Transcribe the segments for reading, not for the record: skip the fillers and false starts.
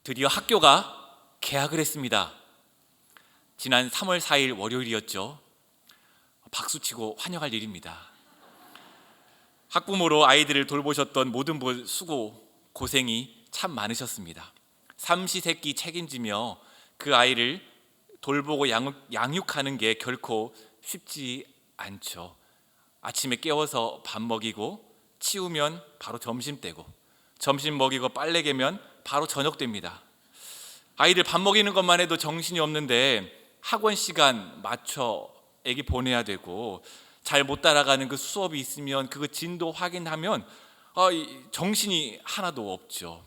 드디어 학교가 개학을 했습니다. 지난 3월 4일 월요일이었죠. 박수치고 환영할 일입니다. 학부모로 아이들을 돌보셨던 모든 분 수고, 고생이 참 많으셨습니다. 삼시세끼 책임지며 그 아이를 돌보고 양육하는 게 결코 쉽지 않죠. 아침에 깨워서 밥 먹이고 치우면 바로 점심 때고, 점심 먹이고 빨래 개면 바로 저녁 됩니다. 아이들 밥 먹이는 것만 해도 정신이 없는데 학원 시간 맞춰 애기 보내야 되고, 잘 못 따라가는 그 수업이 있으면 그 진도 확인하면 정신이 하나도 없죠.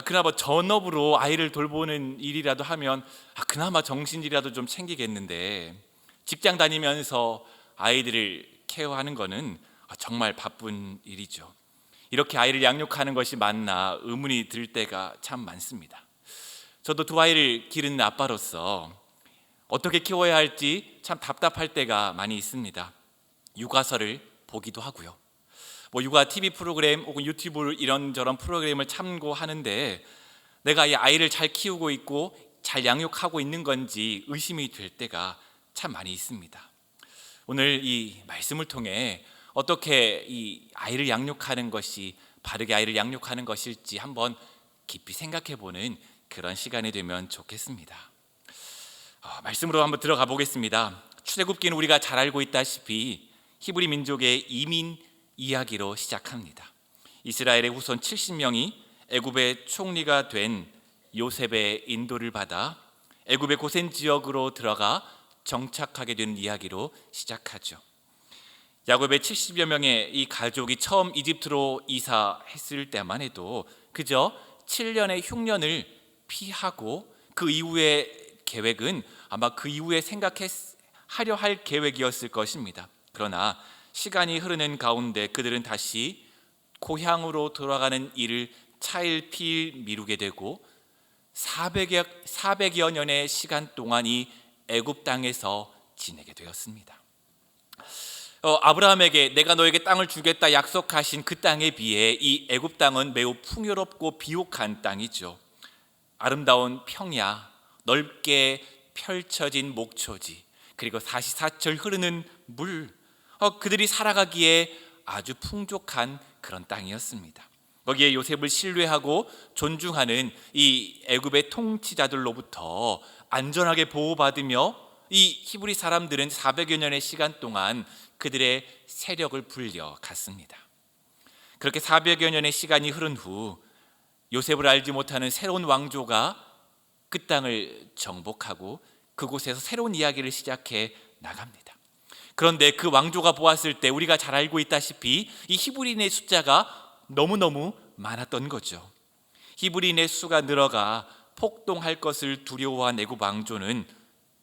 그나마 전업으로 아이를 돌보는 일이라도 하면 그나마 정신이라도 좀 챙기겠는데, 직장 다니면서 아이들을 케어하는 거는 정말 바쁜 일이죠. 이렇게 아이를 양육하는 것이 맞나 의문이 들 때가 참 많습니다. 저도 두 아이를 기르는 아빠로서 어떻게 키워야 할지 참 답답할 때가 많이 있습니다. 육아서를 보기도 하고요. 육아 TV 프로그램 혹은 유튜브 이런저런 프로그램을 참고하는데, 내가 이 아이를 잘 키우고 있고 잘 양육하고 있는 건지 의심이 될 때가 참 많이 있습니다. 오늘 이 말씀을 통해 어떻게 이 아이를 양육하는 것이 바르게 아이를 양육하는 것일지 한번 깊이 생각해 보는 그런 시간이 되면 좋겠습니다. 말씀으로 한번 들어가 보겠습니다. 출애굽기는 우리가 잘 알고 있다시피 히브리 민족의 이민 이야기로 시작합니다. 이스라엘의 후손 70명이 애굽의 총리가 된 요셉의 인도를 받아 애굽의 고센 지역으로 들어가 정착하게 된 이야기로 시작하죠. 야곱의 70여 명의 이 가족이 처음 이집트로 이사했을 때만 해도 그저 7년의 흉년을 피하고, 그 이후의 계획은 아마 그 이후에 생각하려 할 계획이었을 것입니다. 그러나 시간이 흐르는 가운데 그들은 다시 고향으로 돌아가는 일을 차일피일 미루게 되고 400여 년의 시간 동안 이 애굽 땅에서 지내게 되었습니다. 아브라함에게 내가 너에게 땅을 주겠다 약속하신 그 땅에 비해 이 애굽 땅은 매우 풍요롭고 비옥한 땅이죠. 아름다운 평야, 넓게 펼쳐진 목초지, 그리고 사시사철 흐르는 물, 그들이 살아가기에 아주 풍족한 그런 땅이었습니다. 거기에 요셉을 신뢰하고 존중하는 이 애굽의 통치자들로부터 안전하게 보호받으며 이 히브리 사람들은 400여 년의 시간 동안 그들의 세력을 불려갔습니다. 그렇게 400여 년의 시간이 흐른 후 요셉을 알지 못하는 새로운 왕조가 그 땅을 정복하고 그곳에서 새로운 이야기를 시작해 나갑니다. 그런데 그 왕조가 보았을 때 우리가 잘 알고 있다시피 이 히브리인의 숫자가 너무너무 많았던 거죠. 히브리인의 수가 늘어가 폭동할 것을 두려워한 애굽 왕조는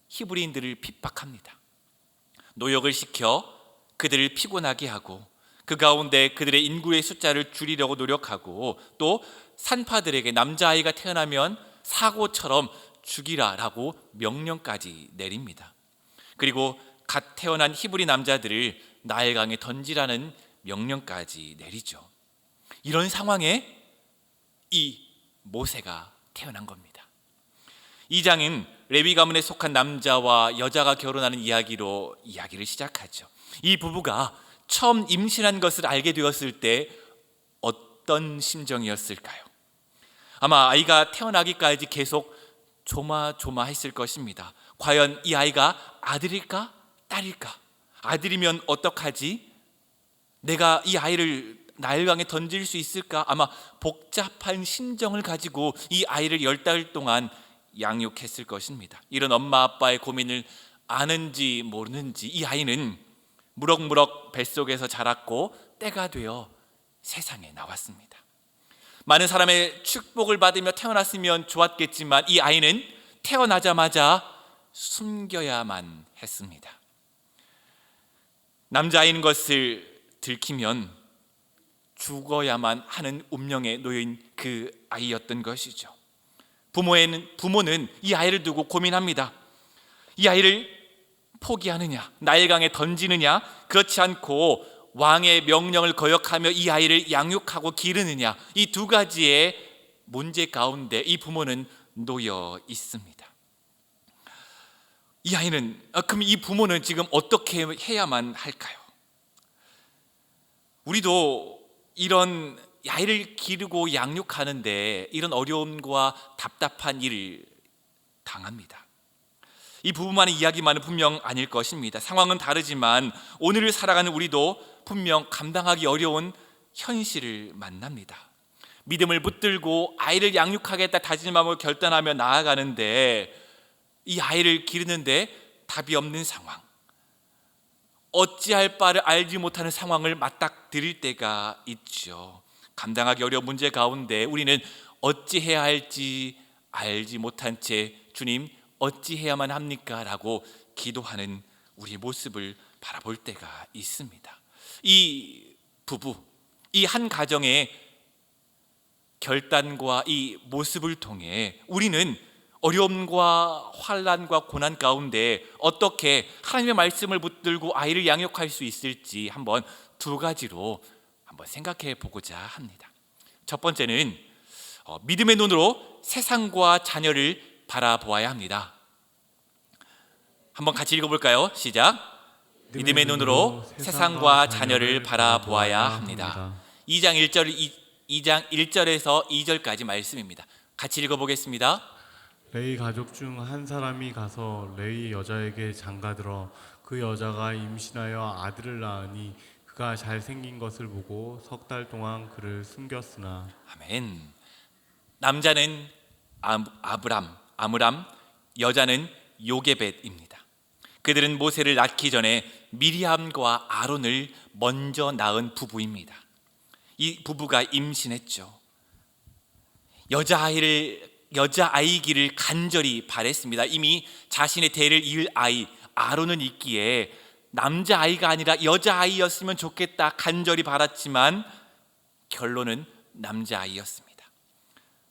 히브리인들을 핍박합니다. 노역을 시켜 그들을 피곤하게 하고, 그 가운데 그들의 인구의 숫자를 줄이려고 노력하고, 또 산파들에게 남자아이가 태어나면 사고처럼 죽이라라고 명령까지 내립니다. 그리고 갓 태어난 히브리 남자들을 나일강에 던지라는 명령까지 내리죠. 이런 상황에 이 모세가 태어난 겁니다. 이 장은 레위 가문에 속한 남자와 여자가 결혼하는 이야기를 시작하죠. 이 부부가 처음 임신한 것을 알게 되었을 때 어떤 심정이었을까요? 아마 아이가 태어나기까지 계속 조마조마했을 것입니다. 과연 이 아이가 아들일까? 딸일까? 아들이면 어떡하지? 내가 이 아이를 나일강에 던질 수 있을까? 아마 복잡한 심정을 가지고 이 아이를 10달 동안 양육했을 것입니다. 이런 엄마 아빠의 고민을 아는지 모르는지 이 아이는 무럭무럭 뱃속에서 자랐고 때가 되어 세상에 나왔습니다. 많은 사람의 축복을 받으며 태어났으면 좋았겠지만 이 아이는 태어나자마자 숨겨야만 했습니다. 남자아이인 것을 들키면 죽어야만 하는 운명에 놓인 그 아이였던 것이죠. 부모는 이 아이를 두고 고민합니다. 이 아이를 포기하느냐, 나일강에 던지느냐, 그렇지 않고 왕의 명령을 거역하며 이 아이를 양육하고 기르느냐, 이 두 가지의 문제 가운데 이 부모는 놓여 있습니다. 이 아이는 그럼 이 부모는 지금 어떻게 해야만 할까요? 우리도 이런 아이를 기르고 양육하는데 이런 어려움과 답답한 일을 당합니다. 이 부부만의 이야기만은 분명 아닐 것입니다. 상황은 다르지만 오늘을 살아가는 우리도 분명 감당하기 어려운 현실을 만납니다. 믿음을 붙들고 아이를 양육하겠다 다짐하고 결단하며 나아가는데 이 아이를 기르는데 답이 없는 상황, 어찌할 바를 알지 못하는 상황을 맞닥뜨릴 때가 있죠. 감당하기 어려운 문제 가운데 우리는 어찌해야 할지 알지 못한 채 주님 어찌해야만 합니까? 라고 기도하는 우리의 모습을 바라볼 때가 있습니다. 이 부부, 이 한 가정의 결단과 이 모습을 통해 우리는 어려움과 환난과 고난 가운데 어떻게 하나님의 말씀을 붙들고 아이를 양육할 수 있을지 한번 두 가지로 한번 생각해 보고자 합니다. 첫 번째는 믿음의 눈으로 세상과 자녀를 바라보아야 합니다. 한번 같이 읽어볼까요? 시작. 믿음의 눈으로 세상과 자녀를 바라보아야 합니다. 2장 1절에서 2절까지 말씀입니다. 같이 읽어보겠습니다. 레위 가족 중 한 사람이 가서 레위 여자에게 장가들어 그 여자가 임신하여 아들을 낳으니 그가 잘생긴 것을 보고 석 달 동안 그를 숨겼으나. 아멘. 남자는 아므람, 여자는 요게벳입니다. 그들은 모세를 낳기 전에 미리암과 아론을 먼저 낳은 부부입니다. 이 부부가 임신했죠. 여자아이기를 간절히 바랬습니다. 이미 자신의 대를 이을 아이 아론은 있기에 남자아이가 아니라 여자아이였으면 좋겠다 간절히 바랐지만 결론은 남자아이였습니다.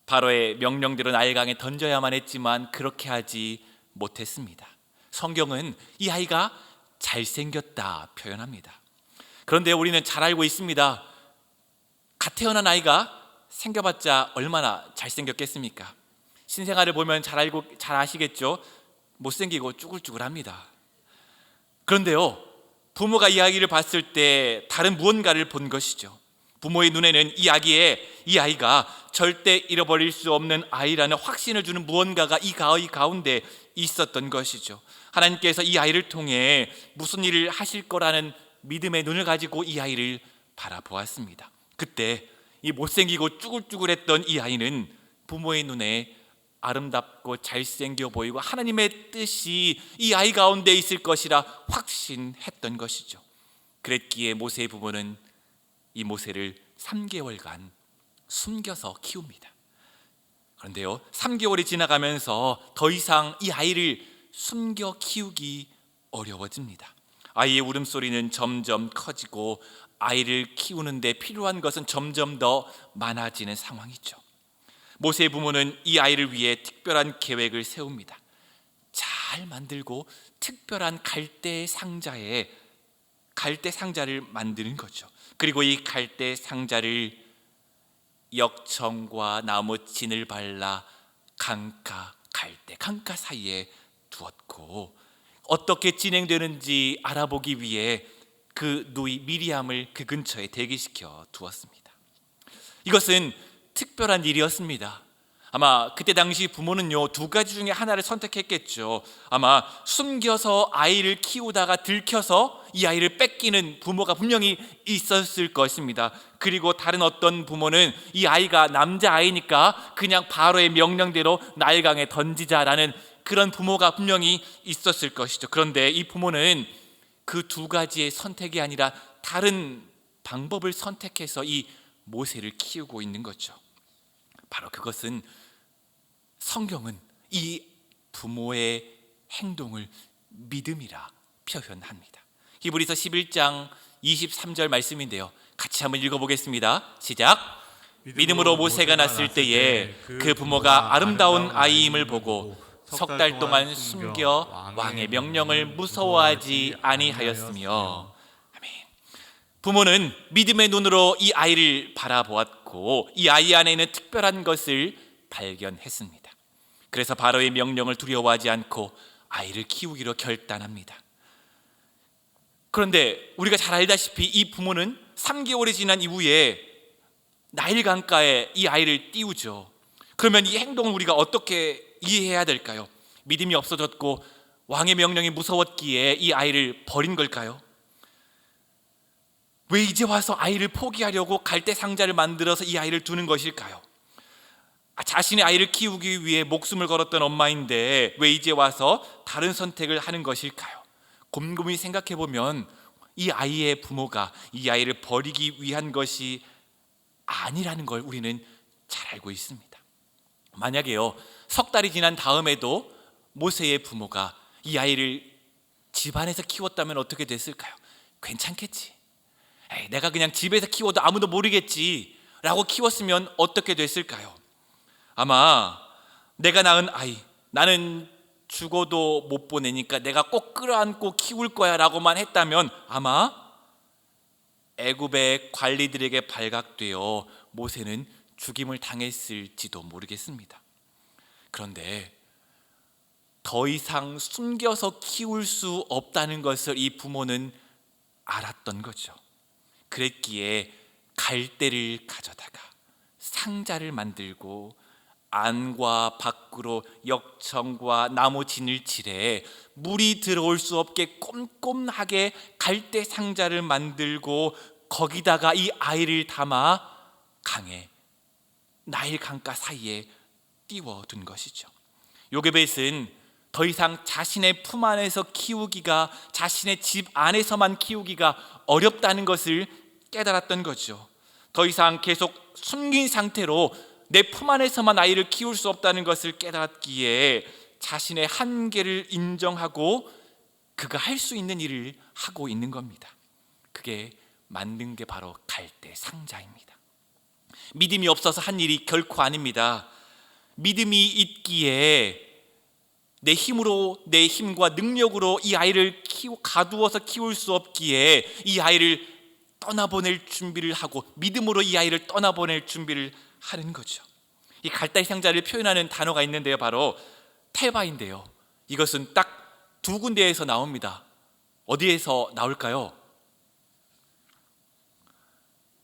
바로의 명령대로 나일강에 던져야만 했지만 그렇게 하지 못했습니다. 성경은 이 아이가 잘생겼다 표현합니다. 그런데 우리는 잘 알고 있습니다. 갓 태어난 아이가 생겨봤자 얼마나 잘생겼겠습니까? 신생아를 보면 잘 아시겠죠? 못생기고 쭈글쭈글합니다. 그런데요, 부모가 이 아이를 봤을 때 다른 무언가를 본 것이죠. 부모의 눈에는 이 아이가 절대 잃어버릴 수 없는 아이라는 확신을 주는 무언가가 이 아이 가운데 있었던 것이죠. 하나님께서 이 아이를 통해 무슨 일을 하실 거라는 믿음의 눈을 가지고 이 아이를 바라보았습니다. 그때 이 못생기고 쭈글쭈글했던 이 아이는 부모의 눈에 아름답고 잘생겨 보이고 하나님의 뜻이 이 아이 가운데 있을 것이라 확신했던 것이죠. 그랬기에 모세의 부모는 이 모세를 3개월간 숨겨서 키웁니다. 그런데요, 3개월이 지나가면서 더 이상 이 아이를 숨겨 키우기 어려워집니다. 아이의 울음소리는 점점 커지고 아이를 키우는데 필요한 것은 점점 더 많아지는 상황이죠. 모세의 부모는 이 아이를 위해 특별한 계획을 세웁니다. 잘 만들고 특별한 갈대 상자를 만드는 거죠. 그리고 이 갈대 상자를 역청과 나무 진을 발라 강가 사이에 두었고, 어떻게 진행되는지 알아보기 위해 그 누이 미리암을 그 근처에 대기시켜 두었습니다. 이것은 특별한 일이었습니다. 아마 그때 당시 부모는요, 두 가지 중에 하나를 선택했겠죠. 아마 숨겨서 아이를 키우다가 들켜서 이 아이를 뺏기는 부모가 분명히 있었을 것입니다. 그리고 다른 어떤 부모는 이 아이가 남자아이니까 그냥 바로의 명령대로 나일강에 던지자라는 그런 부모가 분명히 있었을 것이죠. 그런데 이 부모는 그 두 가지의 선택이 아니라 다른 방법을 선택해서 이 모세를 키우고 있는 거죠. 바로 그것은 성경은 이 부모의 행동을 믿음이라 표현합니다. 히브리서 11장 23절 말씀인데요, 같이 한번 읽어보겠습니다. 시작. 믿음으로 모세가 낳았을 때에 그 부모가 아름다운 아이임을 보고 석 달 동안 숨겨 왕의 명령을 무서워하지 아니하였으며. 아멘. 부모는 믿음의 눈으로 이 아이를 바라보았고 이 아이 안에 있는 특별한 것을 발견했습니다. 그래서 바로의 명령을 두려워하지 않고 아이를 키우기로 결단합니다. 그런데 우리가 잘 알다시피 이 부모는 3개월이 지난 이후에 나일 강가에 이 아이를 띄우죠. 그러면 이 행동을 우리가 어떻게 이해해야 될까요? 믿음이 없어졌고 왕의 명령이 무서웠기에 이 아이를 버린 걸까요? 왜 이제 와서 아이를 포기하려고 갈대 상자를 만들어서 이 아이를 두는 것일까요? 자신의 아이를 키우기 위해 목숨을 걸었던 엄마인데 왜 이제 와서 다른 선택을 하는 것일까요? 곰곰이 생각해 보면 이 아이의 부모가 이 아이를 버리기 위한 것이 아니라는 걸 우리는 잘 알고 있습니다. 만약에요, 석 달이 지난 다음에도 모세의 부모가 이 아이를 집안에서 키웠다면 어떻게 됐을까요? 괜찮겠지. 내가 그냥 집에서 키워도 아무도 모르겠지 라고 키웠으면 어떻게 됐을까요? 아마 내가 낳은 아이, 나는 죽어도 못 보내니까 내가 꼭 끌어안고 키울 거야 라고만 했다면 아마 애굽의 관리들에게 발각되어 모세는 죽임을 당했을지도 모르겠습니다. 그런데 더 이상 숨겨서 키울 수 없다는 것을 이 부모는 알았던 거죠. 그랬기에 갈대를 가져다가 상자를 만들고 안과 밖으로 역청과 나무 진을 칠해 물이 들어올 수 없게 꼼꼼하게 갈대 상자를 만들고 거기다가 이 아이를 담아 강에 나일 강가 사이에 띄워둔 것이죠. 요게벳은 더 이상 자신의 품 안에서 키우기가, 자신의 집 안에서만 키우기가 어렵다는 것을 깨달았던 거죠. 더 이상 계속 숨긴 상태로 내 품 안에서만 아이를 키울 수 없다는 것을 깨달았기에 자신의 한계를 인정하고 그가 할 수 있는 일을 하고 있는 겁니다. 그게 만든 게 바로 갈대 상자입니다. 믿음이 없어서 한 일이 결코 아닙니다. 믿음이 있기에 내 힘으로, 내 힘과 능력으로 이 아이를 가두어서 키울 수 없기에 이 아이를 떠나보낼 준비를 하고 믿음으로 이 아이를 떠나보낼 준비를 하는 거죠. 이 갈대 상자를 표현하는 단어가 있는데요, 바로 테바인데요. 이것은 딱 두 군데에서 나옵니다. 어디에서 나올까요?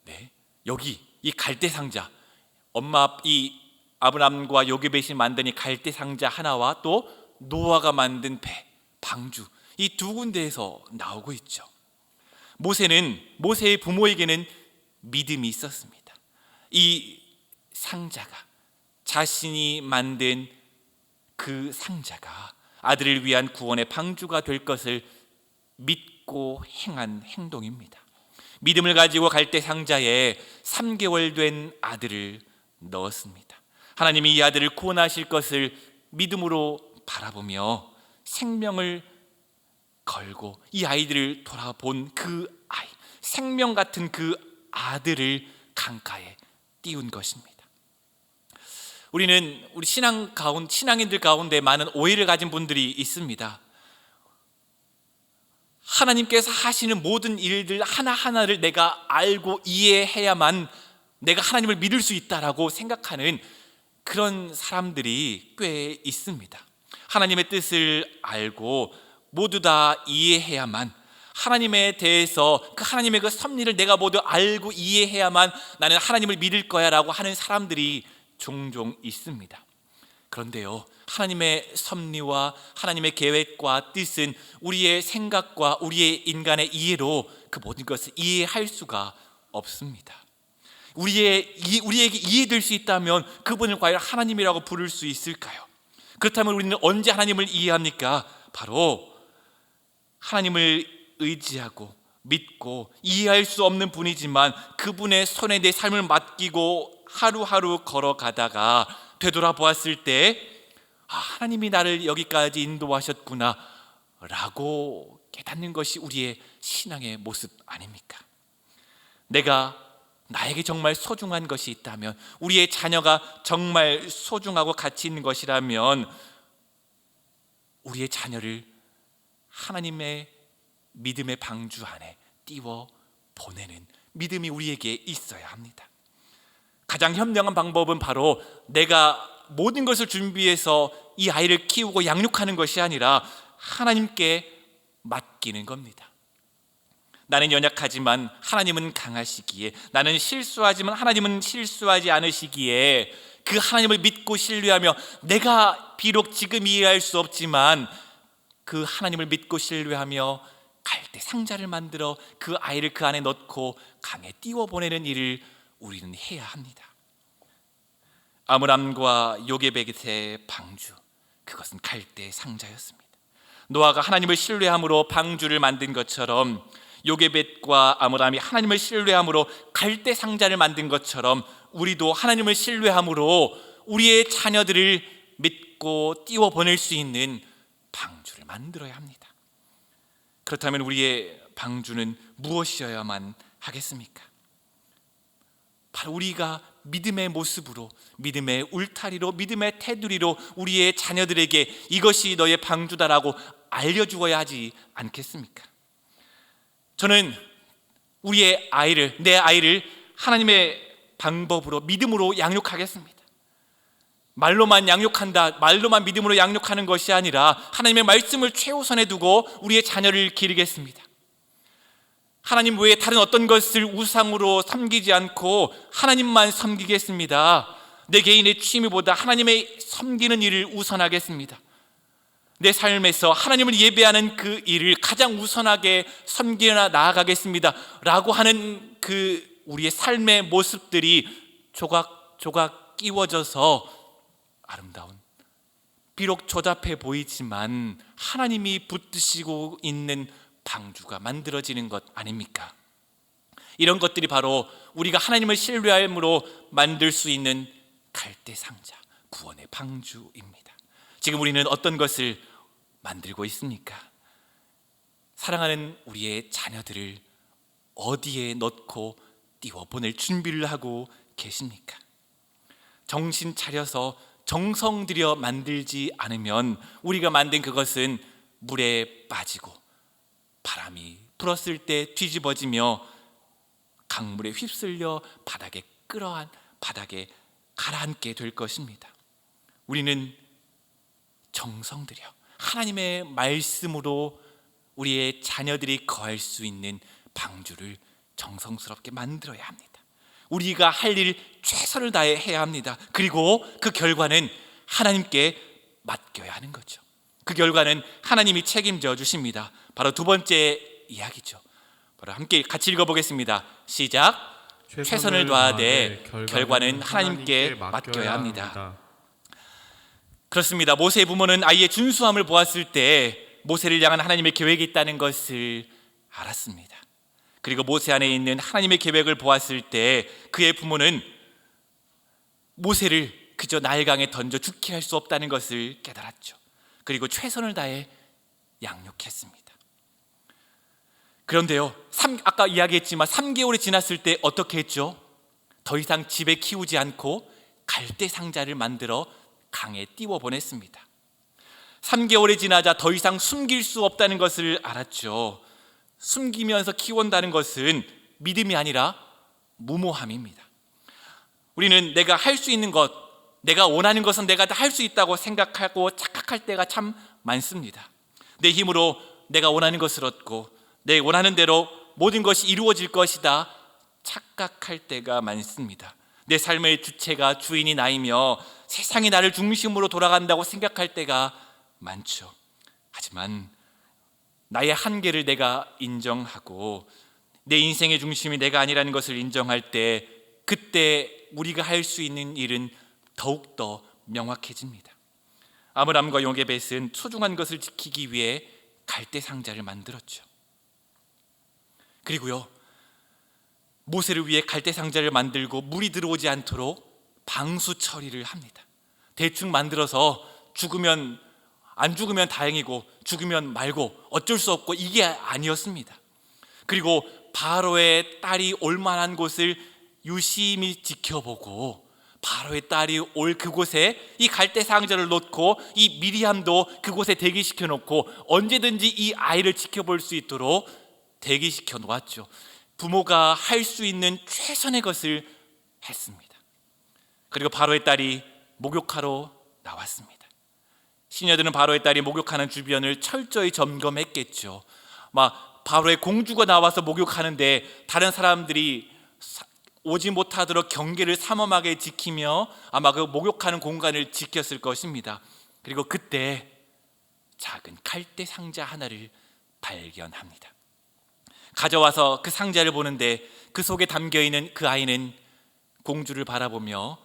네, 여기 이 갈대 상자, 이 아브람과 요게벳이 만든 이 갈대 상자 하나와 또 노아가 만든 배, 방주, 이 두 군데에서 나오고 있죠. 모세의 부모에게는 믿음이 있었습니다. 이 상자가, 자신이 만든 그 상자가 아들을 위한 구원의 방주가 될 것을 믿고 행한 행동입니다. 믿음을 가지고 갈대 상자에 3개월 된 아들을 넣었습니다. 하나님이 이 아들을 구원하실 것을 믿음으로 바라보며 생명을 걸고 이 아이들을 돌아본 그 아이, 생명 같은 그 아들을 강가에 띄운 것입니다. 우리 신앙인들 가운데 많은 오해를 가진 분들이 있습니다. 하나님께서 하시는 모든 일들 하나하나를 내가 알고 이해해야만 내가 하나님을 믿을 수 있다라고 생각하는 그런 사람들이 꽤 있습니다. 하나님의 뜻을 알고 모두 다 이해해야만, 하나님에 대해서 그 하나님의 그 섭리를 내가 모두 알고 이해해야만 나는 하나님을 믿을 거야 라고 하는 사람들이 종종 있습니다. 그런데요, 하나님의 섭리와 하나님의 계획과 뜻은 우리의 생각과 우리의 인간의 이해로 그 모든 것을 이해할 수가 없습니다. 우리에게 이해될 수 있다면 그분을 과연 하나님이라고 부를 수 있을까요? 그렇다면 우리는 언제 하나님을 이해합니까? 바로 하나님을 의지하고 믿고 이해할 수 없는 분이지만 그분의 손에 내 삶을 맡기고 하루하루 걸어가다가 되돌아보았을 때 하나님이 나를 여기까지 인도하셨구나 라고 깨닫는 것이 우리의 신앙의 모습 아닙니까? 나에게 정말 소중한 것이 있다면, 우리의 자녀가 정말 소중하고 가치 있는 것이라면 우리의 자녀를 하나님의 믿음의 방주 안에 띄워 보내는 믿음이 우리에게 있어야 합니다. 가장 현명한 방법은 바로 내가 모든 것을 준비해서 이 아이를 키우고 양육하는 것이 아니라 하나님께 맡기는 겁니다. 나는 연약하지만 하나님은 강하시기에, 나는 실수하지만 하나님은 실수하지 않으시기에 그 하나님을 믿고 신뢰하며, 내가 비록 지금 이해할 수 없지만 그 하나님을 믿고 신뢰하며 갈대 상자를 만들어 그 아이를 그 안에 넣고 강에 띄워보내는 일을 우리는 해야 합니다. 아므람과 요게벳의 방주, 그것은 갈대 상자였습니다. 노아가 하나님을 신뢰함으로 방주를 만든 것처럼, 요게벳과 아므람이 하나님을 신뢰함으로 갈대 상자를 만든 것처럼, 우리도 하나님을 신뢰함으로 우리의 자녀들을 믿고 띄워보낼 수 있는 방주를 만들어야 합니다. 그렇다면 우리의 방주는 무엇이어야만 하겠습니까? 바로 우리가 믿음의 모습으로, 믿음의 울타리로, 믿음의 테두리로 우리의 자녀들에게 이것이 너의 방주다라고 알려주어야 하지 않겠습니까? 저는 우리의 아이를, 내 아이를 하나님의 방법으로, 믿음으로 양육하겠습니다. 말로만 양육한다, 말로만 믿음으로 양육하는 것이 아니라 하나님의 말씀을 최우선에 두고 우리의 자녀를 기르겠습니다. 하나님 외에 다른 어떤 것을 우상으로 섬기지 않고 하나님만 섬기겠습니다. 내 개인의 취미보다 하나님의 섬기는 일을 우선하겠습니다. 내 삶에서 하나님을 예배하는 그 일을 가장 우선하게 섬기나 나아가겠습니다 라고 하는 그 우리의 삶의 모습들이 조각조각 끼워져서 아름다운, 비록 조잡해 보이지만 하나님이 붙드시고 있는 방주가 만들어지는 것 아닙니까? 이런 것들이 바로 우리가 하나님을 신뢰함으로 만들 수 있는 갈대 상자, 구원의 방주입니다. 지금 우리는 어떤 것을 만들고 있습니까? 사랑하는 우리의 자녀들을 어디에 넣고 띄워보낼 준비를 하고 계십니까? 정신 차려서 정성 들여 만들지 않으면 우리가 만든 그것은 물에 빠지고 바람이 불었을 때 뒤집어지며 강물에 휩쓸려 바닥에 가라앉게 될 것입니다. 우리는 정성 들여 하나님의 말씀으로 우리의 자녀들이 거할 수 있는 방주를 정성스럽게 만들어야 합니다. 우리가 할 일 최선을 다해 해야 합니다. 그리고 그 결과는 하나님께 맡겨야 하는 거죠. 그 결과는 하나님이 책임져 주십니다. 바로 두 번째 이야기죠. 바로 함께 같이 읽어보겠습니다. 시작. 최선을 다하되 결과는 하나님께 맡겨야 합니다. 그렇습니다. 모세의 부모는 아이의 준수함을 보았을 때 모세를 향한 하나님의 계획이 있다는 것을 알았습니다. 그리고 모세 안에 있는 하나님의 계획을 보았을 때 그의 부모는 모세를 그저 나일강에 던져 죽게 할 수 없다는 것을 깨달았죠. 그리고 최선을 다해 양육했습니다. 그런데요, 아까 이야기했지만 3개월이 지났을 때 어떻게 했죠? 더 이상 집에 키우지 않고 갈대 상자를 만들어 강에 띄워 보냈습니다. 3개월이 지나자 더 이상 숨길 수 없다는 것을 알았죠. 숨기면서 키운다는 것은 믿음이 아니라 무모함입니다. 우리는 내가 할 수 있는 것, 내가 원하는 것은 내가 다 할 수 있다고 생각하고 착각할 때가 참 많습니다. 내 힘으로 내가 원하는 것을 얻고 내 원하는 대로 모든 것이 이루어질 것이다 착각할 때가 많습니다. 내 삶의 주체가 주인이 나이며 세상이 나를 중심으로 돌아간다고 생각할 때가 많죠. 하지만 나의 한계를 내가 인정하고 내 인생의 중심이 내가 아니라는 것을 인정할 때, 그때 우리가 할 수 있는 일은 더욱더 명확해집니다. 아므람과 요게벳은 소중한 것을 지키기 위해 갈대 상자를 만들었죠. 그리고요, 모세를 위해 갈대 상자를 만들고 물이 들어오지 않도록 방수 처리를 합니다. 대충 만들어서 안 죽으면 다행이고 죽으면 말고 어쩔 수 없고 이게 아니었습니다. 그리고 바로의 딸이 올 만한 곳을 유심히 지켜보고 바로의 딸이 올 그곳에 이 갈대 상자를 놓고 이 미리암도 그곳에 대기시켜 놓고 언제든지 이 아이를 지켜볼 수 있도록 대기시켜 놓았죠. 부모가 할 수 있는 최선의 것을 했습니다. 그리고 바로의 딸이 목욕하러 나왔습니다. 시녀들은 바로의 딸이 목욕하는 주변을 철저히 점검했겠죠. 막 바로의 공주가 나와서 목욕하는데 다른 사람들이 오지 못하도록 경계를 삼엄하게 지키며 아마 그 목욕하는 공간을 지켰을 것입니다. 그리고 그때 작은 칼대 상자 하나를 발견합니다. 가져와서 그 상자를 보는데 그 속에 담겨있는 그 아이는 공주를 바라보며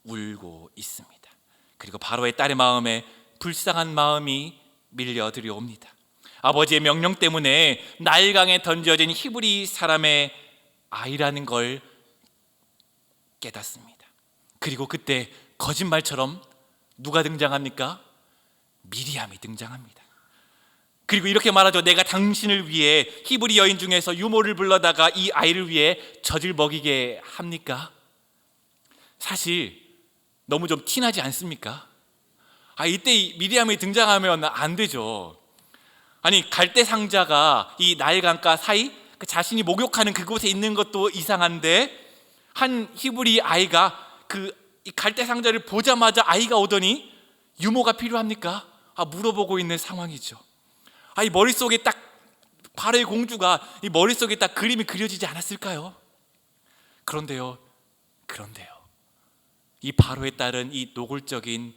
울고 있습니다. 그리고 바로의 딸의 마음에 불쌍한 마음이 밀려 들여옵니다. 아버지의 명령 때문에 나일강에 던져진 히브리 사람의 아이라는 걸 깨닫습니다. 그리고 그때 거짓말처럼 누가 등장합니까? 미리암이 등장합니다. 그리고 이렇게 말하죠. 내가 당신을 위해 히브리 여인 중에서 유모를 불러다가 이 아이를 위해 젖을 먹이게 합니까? 사실 너무 좀 티나지 않습니까? 이때 미리암이 등장하면 안 되죠. 아니, 갈대 상자가 이 나일강가 사이 그 자신이 목욕하는 그곳에 있는 것도 이상한데 한 히브리 아이가 이 갈대 상자를 보자마자 아이가 오더니 유모가 필요합니까? 물어보고 있는 상황이죠. 이 머릿속에 딱 바로의 공주가 이 머릿속에 딱 그림이 그려지지 않았을까요? 그런데요 이 바로의 딸은 이 노골적인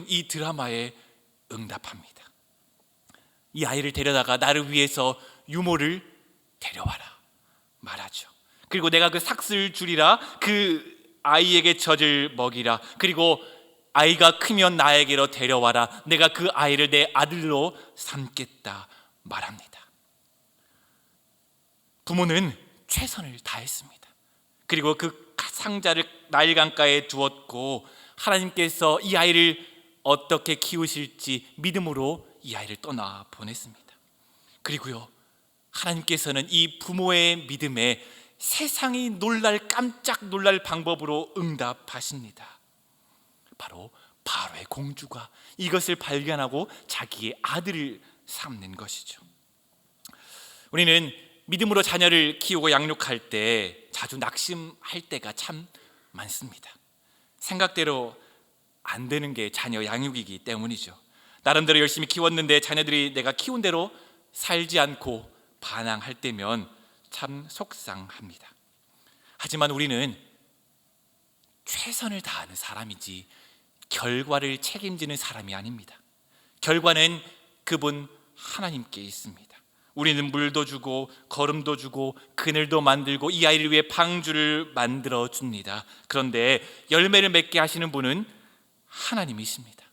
이 드라마에 응답합니다. 이 아이를 데려다가 나를 위해서 유모를 데려와라 말하죠. 그리고 내가 그 삭슬 주리라, 그 아이에게 젖을 먹이라, 그리고 아이가 크면 나에게로 데려와라, 내가 그 아이를 내 아들로 삼겠다 말합니다. 부모는 최선을 다했습니다. 그리고 그 상자를 나일강가에 두었고 하나님께서 이 아이를 어떻게 키우실지 믿음으로 이 아이를 떠나 보냈습니다. 그리고요, 하나님께서는 이 부모의 믿음에 세상이 깜짝 놀랄 방법으로 응답하십니다. 바로 바로의 공주가 이것을 발견하고 자기의 아들을 삼는 것이죠. 우리는 믿음으로 자녀를 키우고 양육할 때 자주 낙심할 때가 참 많습니다. 생각대로 안 되는 게 자녀 양육이기 때문이죠. 나름대로 열심히 키웠는데 자녀들이 내가 키운 대로 살지 않고 반항할 때면 참 속상합니다. 하지만 우리는 최선을 다하는 사람이지 결과를 책임지는 사람이 아닙니다. 결과는 그분 하나님께 있습니다. 우리는 물도 주고 거름도 주고 그늘도 만들고 이 아이를 위해 방주를 만들어 줍니다. 그런데 열매를 맺게 하시는 분은 하나님이십니다.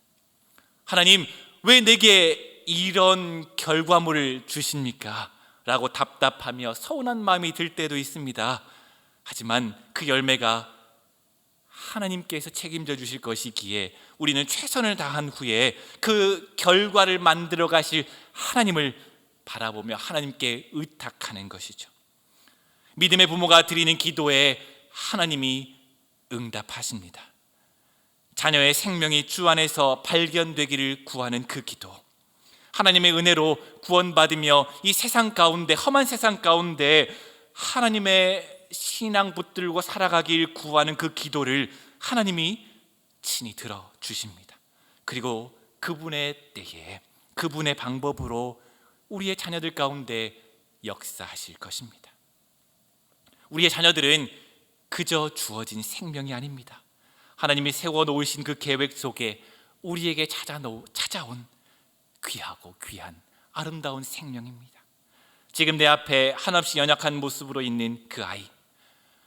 하나님, 왜 내게 이런 결과물을 주십니까? 라고 답답하며 서운한 마음이 들 때도 있습니다. 하지만 그 열매가 하나님께서 책임져 주실 것이기에 우리는 최선을 다한 후에 그 결과를 만들어 가실 하나님을 바라보며 하나님께 의탁하는 것이죠. 믿음의 부모가 드리는 기도에 하나님이 응답하십니다. 자녀의 생명이 주 안에서 발견되기를 구하는 그 기도, 하나님의 은혜로 구원받으며 이 세상 가운데, 험한 세상 가운데 하나님의 신앙 붙들고 살아가길 구하는 그 기도를 하나님이 친히 들어주십니다. 그리고 그분의 때에 그분의 방법으로 우리의 자녀들 가운데 역사하실 것입니다. 우리의 자녀들은 그저 주어진 생명이 아닙니다. 하나님이 세워놓으신 그 계획 속에 우리에게 찾아온 귀하고 귀한 아름다운 생명입니다. 지금 내 앞에 한없이 연약한 모습으로 있는 그 아이,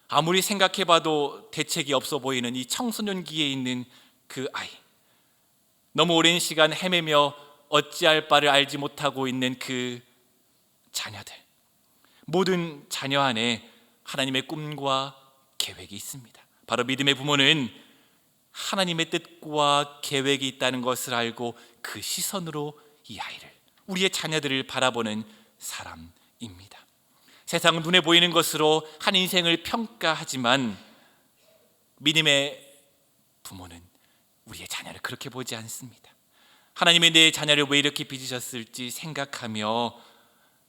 아무리 생각해봐도 대책이 없어 보이는 이 청소년기에 있는 그 아이, 너무 오랜 시간 헤매며 어찌할 바를 알지 못하고 있는 그 자녀들, 모든 자녀 안에 하나님의 꿈과 계획이 있습니다. 바로 믿음의 부모는 하나님의 뜻과 계획이 있다는 것을 알고 그 시선으로 이 아이를, 우리의 자녀들을 바라보는 사람입니다. 세상은 눈에 보이는 것으로 한 인생을 평가하지만 믿음의 부모는 우리의 자녀를 그렇게 보지 않습니다. 하나님이 내 자녀를 왜 이렇게 빚으셨을지 생각하며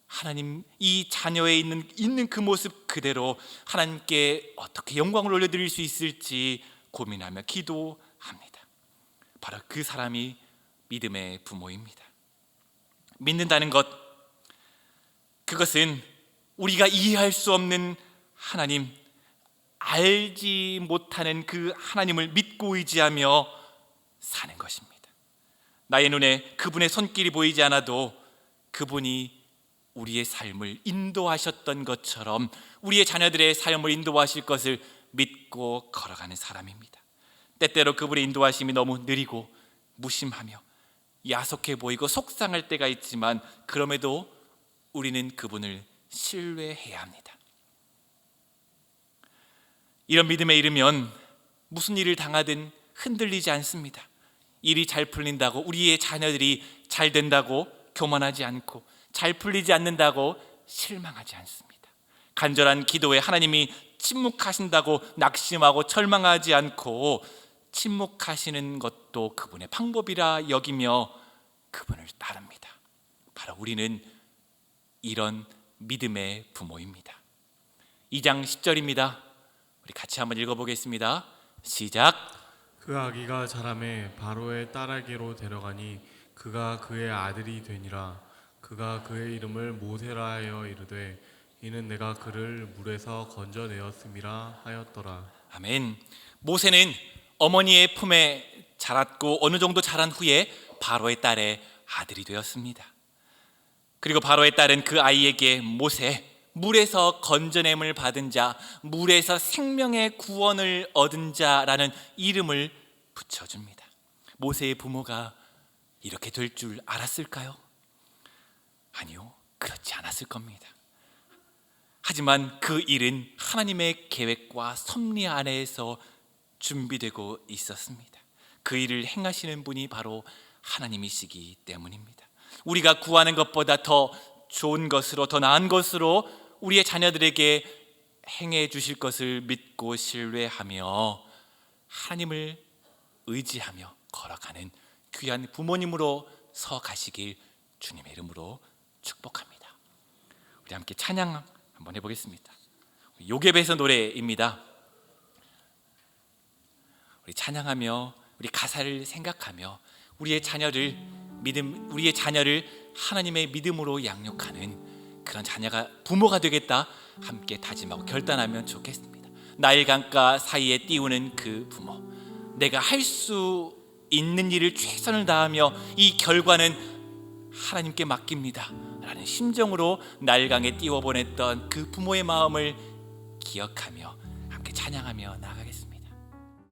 하나님, 이 자녀에 있는 그 모습 그대로 하나님께 어떻게 영광을 올려드릴 수 있을지 고민하며 기도합니다. 바로 그 사람이 믿음의 부모입니다. 믿는다는 것, 그것은 우리가 이해할 수 없는 하나님, 알지 못하는 그 하나님을 믿고 의지하며 사는 것입니다. 나의 눈에 그분의 손길이 보이지 않아도 그분이 우리의 삶을 인도하셨던 것처럼 우리의 자녀들의 삶을 인도하실 것을 믿고 걸어가는 사람입니다. 때때로 그분의 인도하심이 너무 느리고 무심하며 야속해 보이고 속상할 때가 있지만 그럼에도 우리는 그분을 신뢰해야 합니다. 이런 믿음에 이르면 무슨 일을 당하든 흔들리지 않습니다. 일이 잘 풀린다고 우리의 자녀들이 잘 된다고 교만하지 않고 잘 풀리지 않는다고 실망하지 않습니다. 간절한 기도에 하나님이 침묵하신다고 낙심하고 절망하지 않고 침묵하시는 것도 그분의 방법이라 여기며 그분을 따릅니다. 바로 우리는 이런 믿음의 부모입니다. 2장 10절입니다. 우리 같이 한번 읽어보겠습니다. 시작. 그 아기가 자라매 바로의 딸에게로 데려가니 그가 그의 아들이 되니라. 그가 그의 이름을 모세라 하여 이르되 이는 내가 그를 물에서 건져내었음이라 하였더라. 아멘. 모세는 어머니의 품에 자랐고 어느 정도 자란 후에 바로의 딸의 아들이 되었습니다. 그리고 바로의 딸은 그 아이에게 모세, 물에서 건져냄을 받은 자, 물에서 생명의 구원을 얻은 자라는 이름을 붙여줍니다. 모세의 부모가 이렇게 될 줄 알았을까요? 아니요, 그렇지 않았을 겁니다. 하지만 그 일은 하나님의 계획과 섭리 안에서 준비되고 있었습니다. 그 일을 행하시는 분이 바로 하나님이시기 때문입니다. 우리가 구하는 것보다 더 좋은 것으로, 더 나은 것으로 우리의 자녀들에게 행해 주실 것을 믿고 신뢰하며 하나님을 의지하며 걸어가는 귀한 부모님으로 서 가시길 주님의 이름으로 축복합니다. 우리 함께 찬양 한번 해보겠습니다. 요괴배서 노래입니다. 우리 찬양하며 우리 가사를 생각하며 우리의 자녀를 하나님의 믿음으로 양육하는 그런 자녀가 부모가 되겠다 함께 다짐하고 결단하면 좋겠습니다. 나일 강가 사이에 띄우는 그 부모, 내가 할 수 있는 일을 최선을 다하며 이 결과는 하나님께 맡깁니다 라는 심정으로 나일강에 띄워보냈던 그 부모의 마음을 기억하며 함께 찬양하며 나아가겠습니다.